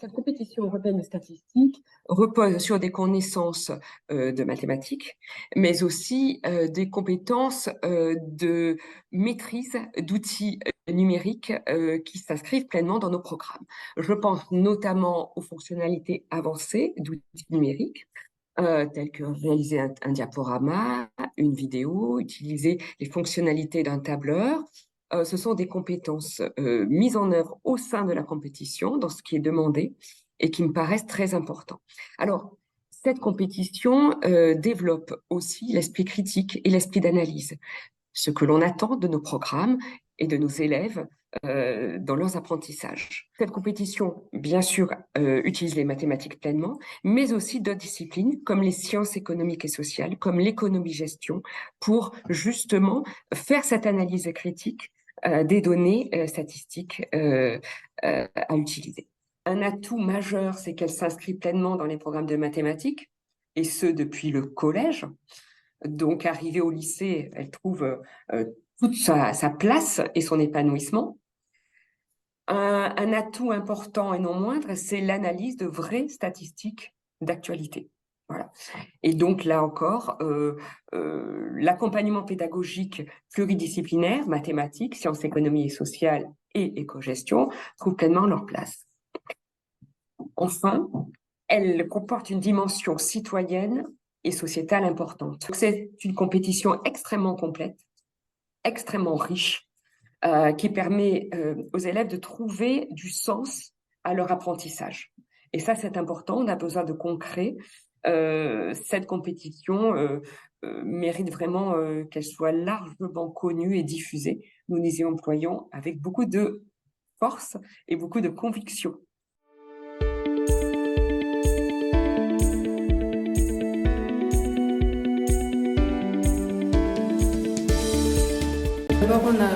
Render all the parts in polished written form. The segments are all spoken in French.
cette compétition européenne de statistique repose sur des connaissances de mathématiques, mais aussi des compétences de maîtrise d'outils numériques qui s'inscrivent pleinement dans nos programmes. Je pense notamment aux fonctionnalités avancées d'outils numériques, tels que réaliser un diaporama, une vidéo, utiliser les fonctionnalités d'un tableur. Ce sont des compétences mises en œuvre au sein de la compétition, dans ce qui est demandé, et qui me paraissent très importants. Alors, cette compétition développe aussi l'esprit critique et l'esprit d'analyse, ce que l'on attend de nos programmes et de nos élèves dans leurs apprentissages. Cette compétition, bien sûr, utilise les mathématiques pleinement, mais aussi d'autres disciplines comme les sciences économiques et sociales, comme l'économie-gestion, pour justement faire cette analyse critique des données statistiques à utiliser. Un atout majeur, c'est qu'elle s'inscrit pleinement dans les programmes de mathématiques, et ce depuis le collège. Donc, arrivée au lycée, elle trouve toute sa place et son épanouissement. Un atout important et non moindre, c'est l'analyse de vraies statistiques d'actualité. Voilà. Et donc, là encore, l'accompagnement pédagogique pluridisciplinaire, mathématiques, sciences, économie et sociales et éco-gestion trouve pleinement leur place. Enfin, elle comporte une dimension citoyenne et sociétale importante. C'est une compétition extrêmement complète, extrêmement riche, qui permet aux élèves de trouver du sens à leur apprentissage. Et ça, c'est important, on a besoin de concret. Cette compétition mérite vraiment qu'elle soit largement connue et diffusée. Nous nous y employons avec beaucoup de force et beaucoup de conviction. D'abord, on a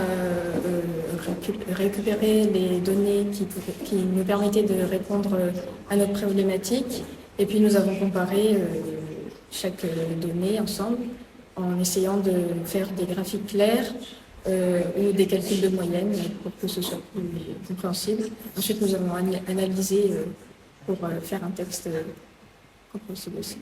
récupéré les données qui nous permettaient de répondre à notre problématique. Et puis, nous avons comparé chaque donnée ensemble en essayant de faire des graphiques clairs ou des calculs de moyenne pour que ce soit plus compréhensible. Ensuite, nous avons analysé pour faire un texte compréhensible aussi.